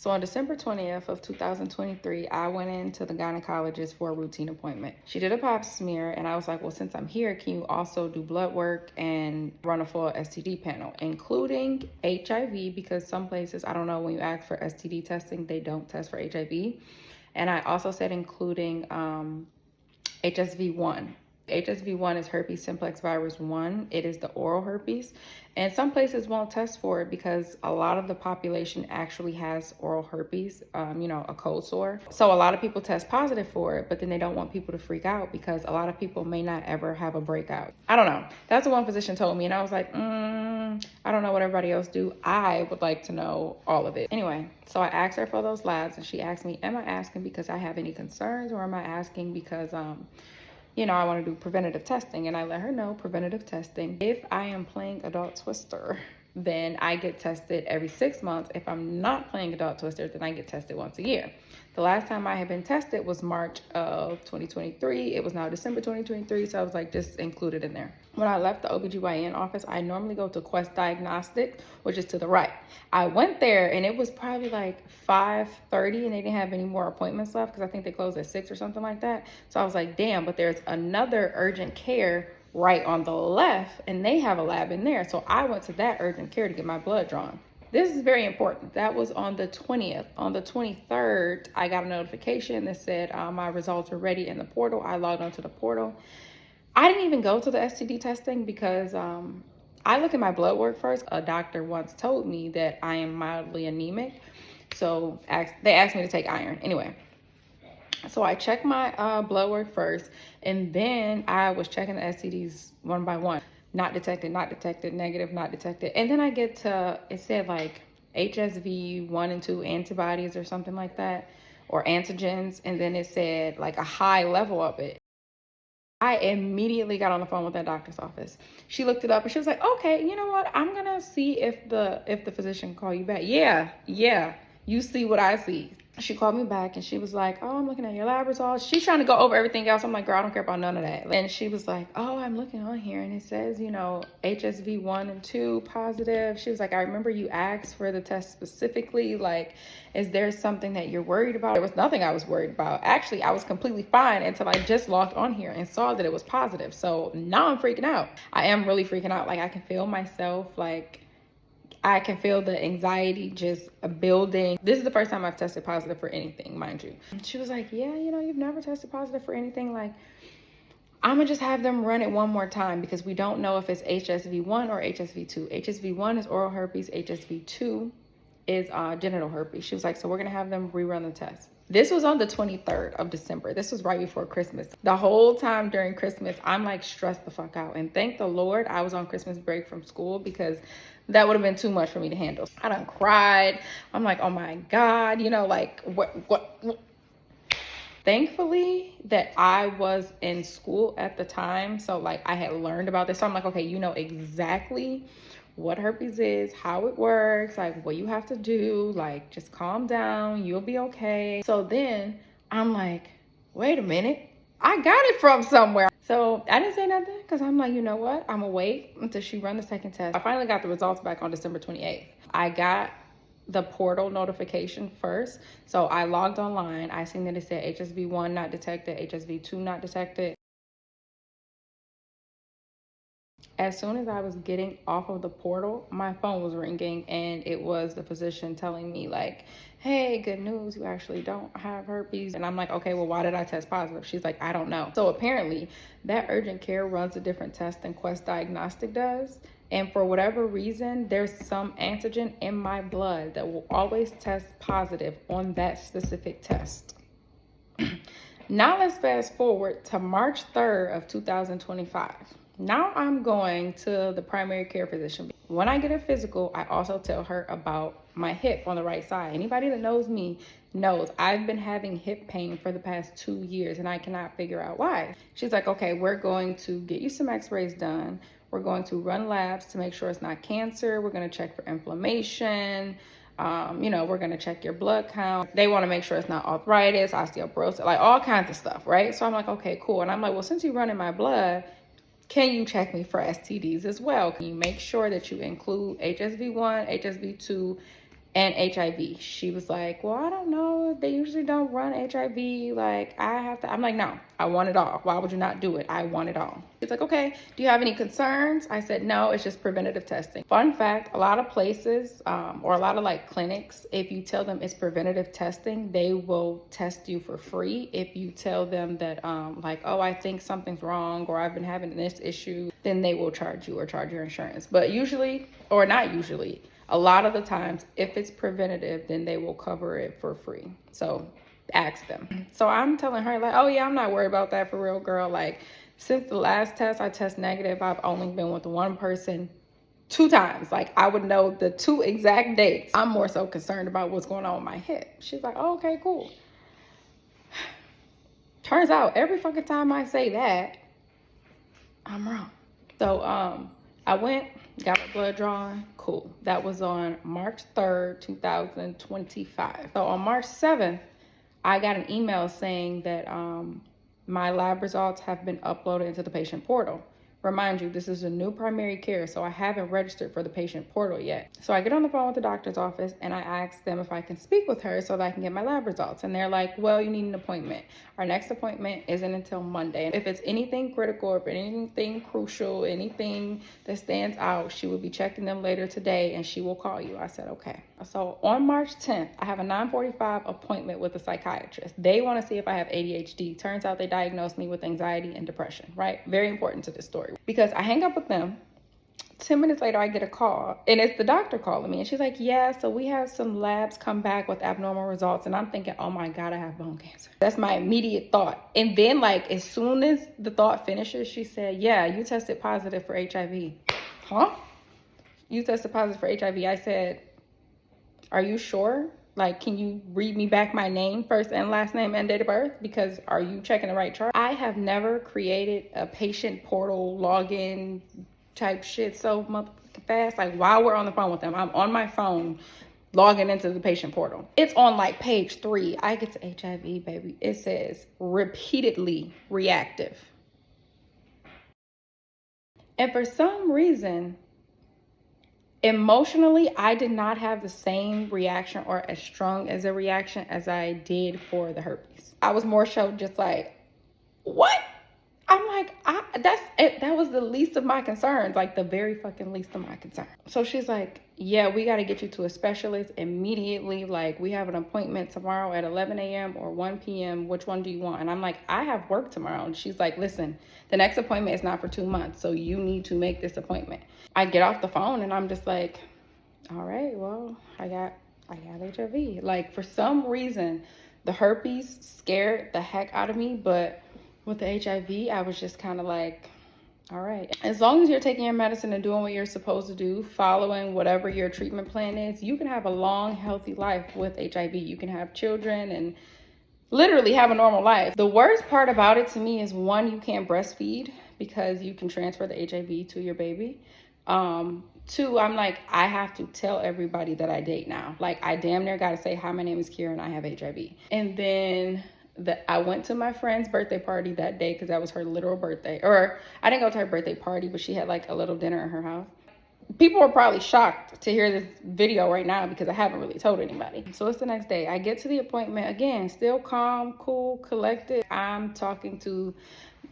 So on December 20th of 2023, I went into the gynecologist for a routine appointment. She did a pap smear, and I was like, well, since I'm here, can you also do blood work and run a full STD panel, including HIV, because some places, I don't know, when you ask for STD testing, they don't test for HIV. And I also said including HSV1. HSV1 is herpes simplex virus 1. It is the oral herpes. And some places won't test for it because a lot of the population actually has oral herpes, a cold sore. So a lot of people test positive for it, but then they don't want people to freak out because a lot of people may not ever have a breakout. I don't know. That's what one physician told me. And I was like, I don't know what everybody else do. I would like to know all of it. Anyway, so I asked her for those labs, and she asked me, am I asking because I have any concerns, or am I asking because, I want to do preventative testing? And I let her know preventative testing. If I am playing adult twister, then I get tested every 6 months. If I'm not playing adult twister, then I get tested once a year. The last time I had been tested was March of 2023. It was now December 2023, so I was like, just include it in there. When I left the OBGYN office, I normally go to Quest Diagnostic, which is to the right. I went there and it was probably like 5:30 and they didn't have any more appointments left because I think they closed at 6 or something like that. So I was like, damn, but there's another urgent care right on the left and they have a lab in there. So I went to that urgent care to get my blood drawn. This is very important. That was on the 20th. On the 23rd, I got a notification that said my results were ready in the portal. I logged onto the portal. I didn't even go to the STD testing because I look at my blood work first. A doctor once told me that I am mildly anemic. So they asked me to take iron. Anyway, so I checked my blood work first, and then I was checking the STDs one by one. Not detected, not detected, negative, not detected. And then I get to, it said like HSV 1 and 2 antibodies or something like that, or antigens. And then it said like a high level of it. I immediately got on the phone with that doctor's office. She looked it up and she was like, okay, you know what? I'm gonna see if the physician can call you back. Yeah, you see what I see. She called me back and she was like, oh, I'm looking at your lab results. She's trying to go over everything else. I'm like, girl, I don't care about none of that. And she was like, oh, I'm looking on here and it says, HSV 1 and 2 positive. She was like, I remember you asked for the test specifically. Like, is there something that you're worried about? There was nothing I was worried about. Actually, I was completely fine until I just logged on here and saw that it was positive. So now I'm freaking out. I am really freaking out. Like, I can feel myself, I can feel the anxiety just building. This is the first time I've tested positive for anything, mind you. She was like, yeah, you've never tested positive for anything. Like, I'm gonna just have them run it one more time because we don't know if it's HSV1 or HSV2. HSV1 is oral herpes. HSV2 is genital herpes. She was like, so we're gonna have them rerun the test. This was on the 23rd of December. This was right before Christmas. The whole time during Christmas, I'm like stressed the fuck out. And thank the Lord I was on Christmas break from school because that would have been too much for me to handle. I done cried. I'm like, oh my God, what? Thankfully that I was in school at the time. So like I had learned about this. So I'm like, okay, you know exactly what herpes is, how it works, like what you have to do, like just calm down, you'll be okay. So then I'm like, wait a minute, I got it from somewhere. So I didn't say nothing because I'm like, you know what, I'm gonna wait until she run the second test. I finally got the results back on December 28th. I got the portal notification first. So I logged online, I seen that it said HSV1 not detected, HSV2 not detected. As soon as I was getting off of the portal, my phone was ringing and it was the physician telling me like, hey, good news, you actually don't have herpes. And I'm like, okay, well, why did I test positive? She's like, I don't know. So apparently that urgent care runs a different test than Quest Diagnostic does. And for whatever reason, there's some antigen in my blood that will always test positive on that specific test. Now let's fast forward to March 3rd of 2025. Now I'm going to the primary care physician. When I get a physical, I also tell her about my hip on the right side. Anybody that knows me knows I've been having hip pain for the past 2 years and I cannot figure out why. She's like, okay, we're going to get you some x-rays done. We're going to run labs to make sure it's not cancer. We're going to check for inflammation. We're going to check your blood count. They want to make sure it's not arthritis, osteoporosis, like all kinds of stuff, right? So I'm like, okay, cool. And I'm like, well, since you run in my blood, can you check me for STDs as well? Can you make sure that you include HSV1, HSV2, and HIV. She was like, well, I don't know. They usually don't run HIV. Like, I have to. I'm like, no, I want it all. Why would you not do it? I want it all. It's like, okay, do you have any concerns? I said, no, it's just preventative testing. Fun fact, a lot of places or a lot of like clinics, if you tell them it's preventative testing, they will test you for free. If you tell them that like, oh, I think something's wrong or I've been having this issue, then they will charge you or charge your insurance. But usually, or not usually, a lot of the times, if it's preventative, then they will cover it for free. So ask them. So I'm telling her like, oh yeah, I'm not worried about that for real, girl. Like, since the last test I test negative, I've only been with one person 2 times. Like, I would know the 2 exact dates. I'm more so concerned about what's going on with my hip. She's like, oh, okay, cool. Turns out every fucking time I say that, I'm wrong. So I went, got my blood drawn, cool. That was on March 3rd, 2025. So on March 7th, I got an email saying that my lab results have been uploaded into the patient portal. Remind you, this is a new primary care, so I haven't registered for the patient portal yet. So I get on the phone with the doctor's office and I ask them if I can speak with her so that I can get my lab results. And they're like, well, you need an appointment. Our next appointment isn't until Monday. If it's anything critical, if anything crucial, anything that stands out, she will be checking them later today and she will call you. I said, okay. So on March 10th, I have a 9:45 appointment with a psychiatrist. They want to see if I have ADHD. Turns out they diagnosed me with anxiety and depression, right? Very important to this story. Because I hang up with them. 10 minutes later, I get a call, and it's the doctor calling me. And she's like, yeah, so we have some labs come back with abnormal results. And I'm thinking, oh my God, I have bone cancer. That's my immediate thought. And then, like, as soon as the thought finishes, she said, yeah, you tested positive for HIV. Huh? You tested positive for HIV. I said, are you sure? Like, can you read me back my name, first and last name and date of birth? Because are you checking the right chart? I have never created a patient portal login type shit so motherfucking fast. Like, while we're on the phone with them, I'm on my phone logging into the patient portal. It's on like page 3. I get to HIV, baby. It says repeatedly reactive. And for some reason, emotionally, I did not have the same reaction or as strong as a reaction as I did for the herpes. I was more so just like, what? I'm like, that's it. That was the least of my concerns, like the very fucking least of my concerns. So she's like, yeah, we got to get you to a specialist immediately. Like, we have an appointment tomorrow at 11 a.m. or 1 p.m. Which one do you want? And I'm like, I have work tomorrow. And she's like, listen, the next appointment is not for 2 months. So you need to make this appointment. I get off the phone and I'm just like, all right, well, I got HIV. Like, for some reason, the herpes scared the heck out of me. But with the HIV, I was just kind of like, all right. As long as you're taking your medicine and doing what you're supposed to do, following whatever your treatment plan is, you can have a long, healthy life with HIV. You can have children and literally have a normal life. The worst part about it to me is, one, you can't breastfeed because you can transfer the HIV to your baby. 2, I'm like, I have to tell everybody that I date now. Like, I damn near got to say, hi, my name is Kierra and I have HIV. And then I went to my friend's birthday party that day because that was her literal birthday. Or I didn't go to her birthday party, but she had like a little dinner in her house. People are probably shocked to hear this video right now because I haven't really told anybody. So it's the next day. I get to the appointment again, still calm, cool, collected. I'm talking to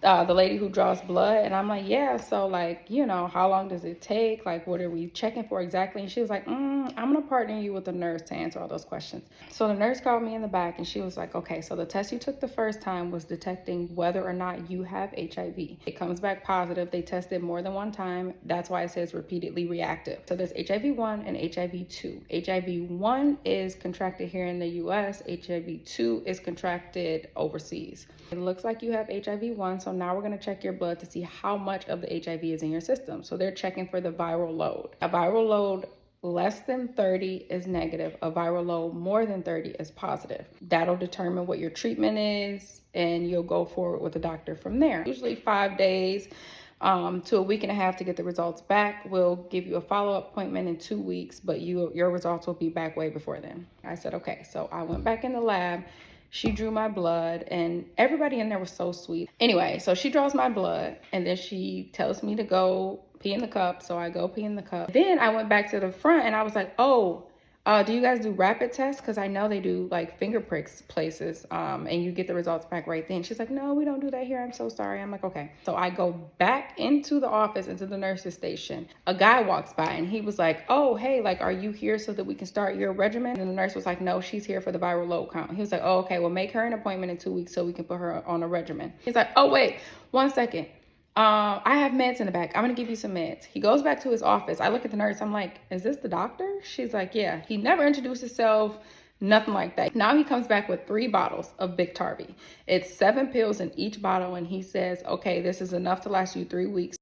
the lady who draws blood, and I'm like, yeah, so like, you know, how long does it take? Like, what are we checking for exactly? And she was like, I'm gonna partner you with a nurse to answer all those questions. So the nurse called me in the back and she was like, okay, so the test you took the first time was detecting whether or not you have HIV. It comes back positive. They tested more than 1 time. That's why it says repeatedly reactive. So there's HIV-1 and HIV-2. HIV-1 is contracted here in the US. HIV-2 is contracted overseas. It looks like you have HIV-1, so now we're going to check your blood to see how much of the HIV is in your system. So they're checking for the viral load. A viral load less than 30 is negative. A viral load more than 30 is positive. That'll determine what your treatment is, and you'll go forward with the doctor from there. Usually 5 days to a week and a half to get the results back. We'll give you a follow-up appointment in 2 weeks, but your results will be back way before then. I said, okay. So I went back in the lab. She drew my blood, and everybody in there was so sweet. Anyway, so she draws my blood, and then she tells me to go pee in the cup. So I go pee in the cup. Then I went back to the front, and I was like, oh, Do you guys do rapid tests? Because I know they do like finger pricks places, and you get the results back right then. She's like, no, we don't do that here. I'm so sorry. I'm like, okay. So I go back into the office, into the nurse's station. A guy walks by and he was like, oh, hey, like, are you here so that we can start your regimen? And the nurse was like, no, she's here for the viral load count. He was like, oh, okay, well, make her an appointment in 2 weeks so we can put her on a regimen. He's like, oh, wait, 1 second. I have meds in the back. I'm gonna give you some meds. He goes back to his office. I look at the nurse. I'm like, is this the doctor? She's like, yeah. He never introduced himself, nothing like that. Now he comes back with 3 bottles of Biktarvy. It's 7 pills in each bottle, and he says, okay, this is enough to last you 3 weeks.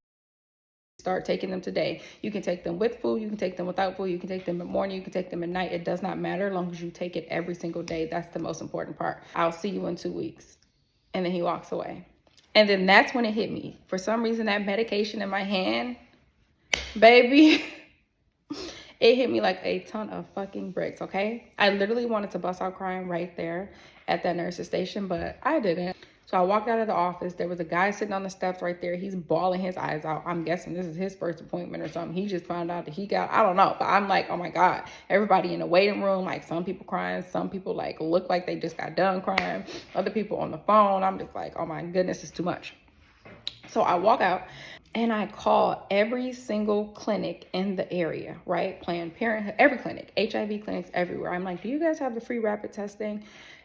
Start taking them today. You can take them with food, you can take them without food, you can take them in the morning, you can take them at night. It does not matter as long as you take it every single day. That's the most important part. I'll see you in 2 weeks. And then he walks away. And then that's when it hit me. For some reason, that medication in my hand, baby, it hit me like a ton of fucking bricks, okay? I literally wanted to bust out crying right there at that nurse's station, but I didn't. So I walked out of the office. There was a guy sitting on the steps right there. He's bawling his eyes out. I'm guessing this is his first appointment or something. He just found out that he got, I don't know. But I'm like, oh my God. Everybody in the waiting room, like some people crying. Some people like look like they just got done crying. Other people on the phone. I'm just like, oh my goodness, it's too much. So I walk out and I call every single clinic in the area, right? Planned Parenthood, every clinic, HIV clinics everywhere. I'm like, do you guys have the free rapid testing?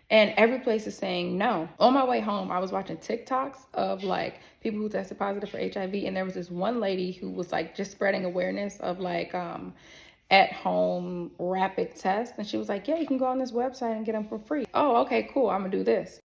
And every place is saying no. On my way home, I was watching TikToks of like people who tested positive for HIV. And there was this one lady who was like just spreading awareness of like at home rapid tests. And she was like, yeah, you can go on this website and get them for free. Oh, okay, cool. I'm gonna do this.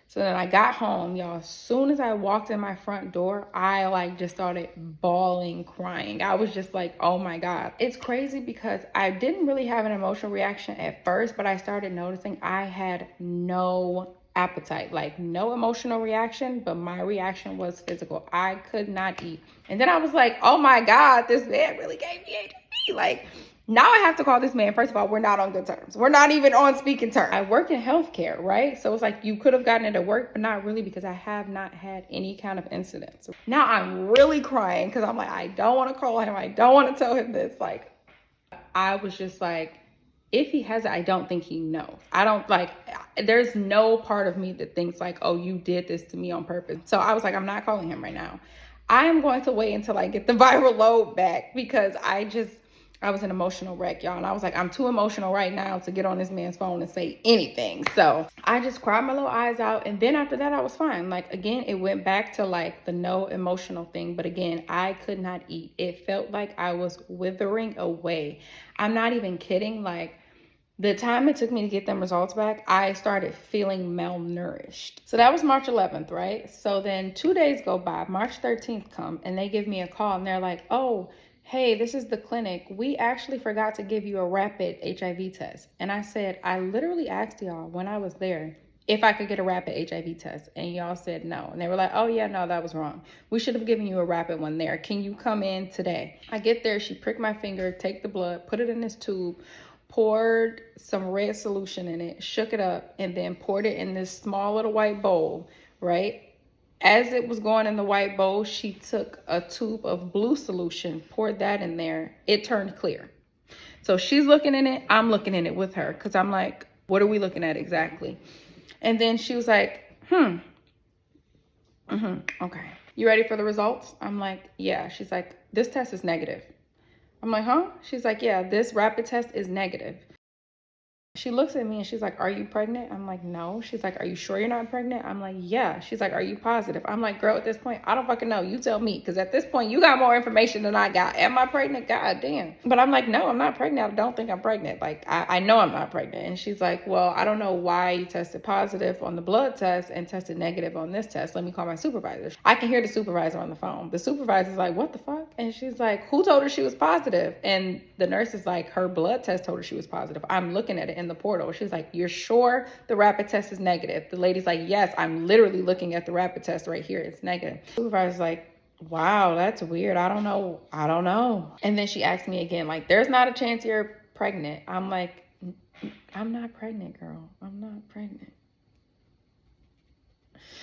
So then I got home, y'all. As soon as I walked in my front door, I like just started bawling, crying. I was just like, oh my God. It's crazy because I didn't really have an emotional reaction at first, but I started noticing I had no appetite, like no emotional reaction, but my reaction was physical. I could not eat. And then I was like, oh my God, this man really gave me HIV. Like, now I have to call this man. First of all, we're not on good terms. We're not even on speaking terms. I work in healthcare, right? So it's like you could have gotten it at work, but not really because I have not had any kind of incidents. Now I'm really crying because I'm like, I don't want to call him. I don't want to tell him this. Like, I was just like, if he has it, I don't think he knows. I don't like, there's no part of me that thinks like, oh, you did this to me on purpose. So I was like, I'm not calling him right now. I am going to wait until I get the viral load back because I was an emotional wreck, y'all. And I was like, I'm too emotional right now to get on this man's phone and say anything. So I just cried my little eyes out. And then after that, I was fine. Like, again, it went back to like the no emotional thing. But again, I could not eat. It felt like I was withering away. I'm not even kidding. Like, the time it took me to get them results back, I started feeling malnourished. So that was March 11th, right? So then 2 days go by, March 13th come, and they give me a call and they're like, oh, hey, this is the clinic. We actually forgot to give you a rapid HIV test. And I said, I literally asked y'all when I was there if I could get a rapid HIV test. And y'all said no. And they were like, oh yeah, no, that was wrong. We should have given you a rapid one there. Can you come in today? I get there, she pricked my finger, take the blood, put it in this tube, poured some red solution in it, shook it up, and then poured it in this small little white bowl, right? As it was going in the white bowl, she took a tube of blue solution, poured that in there. It turned clear. So she's looking in it. I'm looking in it with her because I'm like, what are we looking at exactly? And then she was like, okay. You ready for the results? I'm like, yeah. She's like, this test is negative. I'm like, huh? She's like, yeah, this rapid test is negative. She looks at me and she's like, are you pregnant? I'm like, no. She's like, are you sure you're not pregnant? I'm like, yeah. She's like, are you positive? I'm like, girl, at this point, I don't fucking know. You tell me. Because at this point, you got more information than I got. Am I pregnant? God damn. But I'm like, no, I'm not pregnant. I don't think I'm pregnant. Like, I know I'm not pregnant. And she's like, well, I don't know why you tested positive on the blood test and tested negative on this test. Let me call my supervisor. I can hear the supervisor on the phone. The supervisor's like, what the fuck? And she's like, who told her she was positive? And the nurse is like, her blood test told her she was positive. I'm looking at it in the portal. She's like, you're sure the rapid test is negative? The lady's like, yes, I'm literally looking at the rapid test right here. It's negative. The supervisor's like, wow, that's weird. I don't know. And then she asked me again, like, there's not a chance you're pregnant. I'm like, I'm not pregnant, girl. I'm not pregnant.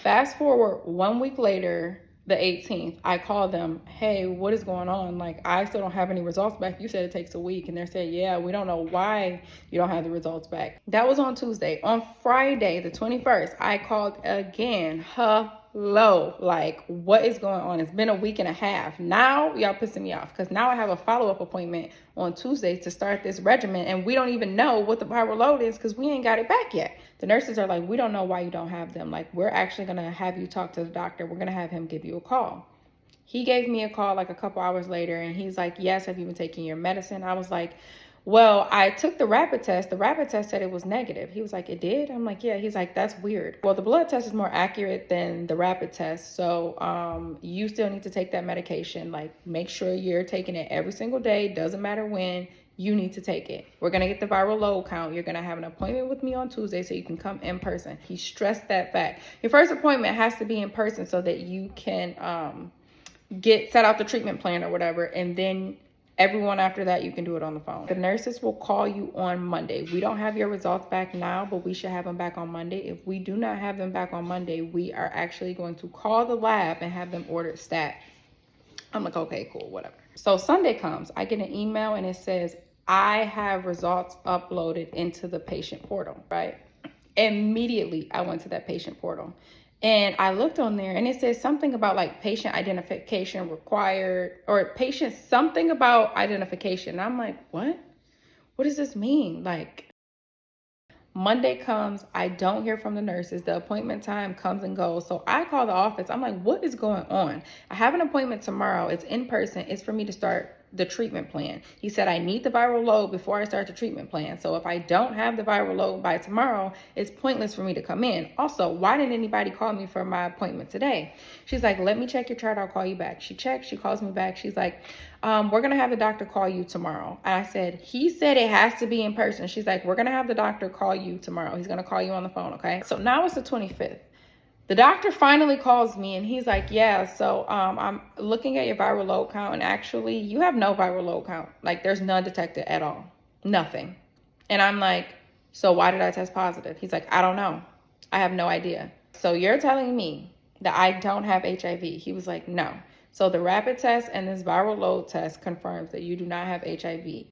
Fast forward 1 week later, The 18th, I called them, hey, what is going on? Like, I still don't have any results back. You said it takes a week. And they're saying, yeah, we don't know why you don't have the results back. That was on Tuesday. On Friday, the 21st, I called again. Hello, like, what is going on? It's been a week and a half. Now y'all pissing me off because now I have a follow-up appointment on Tuesday to start this regimen, and we don't even know what the viral load is because we ain't got it back yet. The nurses are like, we don't know why you don't have them. Like, we're actually gonna have you talk to the doctor. We're gonna have him give you a call. He gave me a call like a couple hours later, and he's like, yes, have you been taking your medicine? I was like, well, I took the rapid test. The rapid test said it was negative. He was like, it did? I'm like, yeah. He's like, that's weird. Well, the blood test is more accurate than the rapid test. So you still need to take that medication. Like, make sure you're taking it every single day. Doesn't matter when. You need to take it. We're going to get the viral load count. You're going to have an appointment with me on Tuesday so you can come in person. He stressed that fact. Your first appointment has to be in person so that you can set out the treatment plan or whatever, and then everyone after that you can do it on the phone. The nurses will call you on Monday. We don't have your results back now, but we should have them back on Monday. If we do not have them back on Monday, we are actually going to call the lab and have them ordered stat. I'm like, okay, cool, whatever. So Sunday comes, I get an email and it says, I have results uploaded into the patient portal, right? Immediately, I went to that patient portal and I looked on there and it says something about like patient identification required, or patient something about identification. And I'm like, what? What does this mean? Like, Monday comes, I don't hear from the nurses. The appointment time comes and goes. So I call the office. I'm like, what is going on? I have an appointment tomorrow. It's in person. It's for me to start the treatment plan. He said, I need the viral load before I start the treatment plan. So if I don't have the viral load by tomorrow, it's pointless for me to come in. Also, why didn't anybody call me for my appointment today? She's like, let me check your chart. I'll call you back. She checks. She calls me back. She's like, we're going to have the doctor call you tomorrow. And I said, he said it has to be in person. She's like, we're going to have the doctor call you tomorrow. He's going to call you on the phone. Okay. So now it's the 25th. The doctor finally calls me and he's like, yeah, so I'm looking at your viral load count and actually you have no viral load count. Like, there's none detected at all. Nothing. And I'm like, so why did I test positive? He's like, I don't know. I have no idea. So you're telling me that I don't have HIV? He was like, no. So the rapid test and this viral load test confirms that you do not have HIV.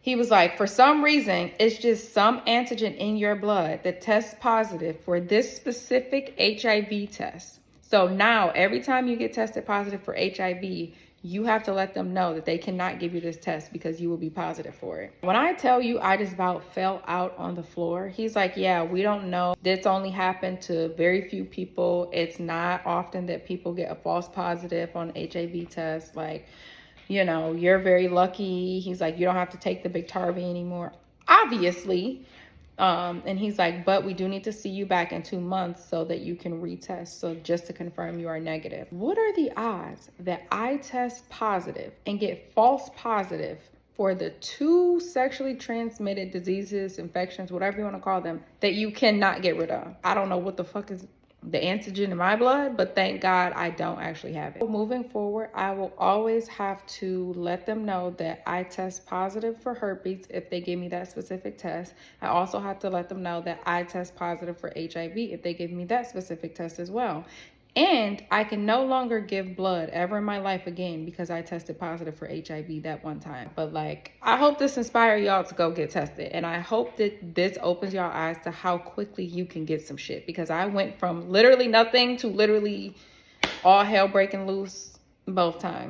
He was like, for some reason, it's just some antigen in your blood that tests positive for this specific HIV test. So now every time you get tested positive for HIV, you have to let them know that they cannot give you this test because you will be positive for it. When I tell you I just about fell out on the floor, he's like, yeah, we don't know. This only happened to very few people. It's not often that people get a false positive on HIV test. Like, you know, you're very lucky. He's like, you don't have to take the Biktarvy anymore, obviously. And he's like, but we do need to see you back in 2 months so that you can retest. So just to confirm you are negative. What are the odds that I test positive and get false positive for the 2 sexually transmitted diseases, infections, whatever you want to call them, that you cannot get rid of? I don't know what the fuck is the antigen in my blood, but thank God I don't actually have it. Moving forward, I will always have to let them know that I test positive for herpes if they give me that specific test. I also have to let them know that I test positive for HIV if they give me that specific test as well. And I can no longer give blood ever in my life again because I tested positive for HIV that one time. But like, I hope this inspires y'all to go get tested. And I hope that this opens y'all eyes to how quickly you can get some shit. Because I went from literally nothing to literally all hell breaking loose both times.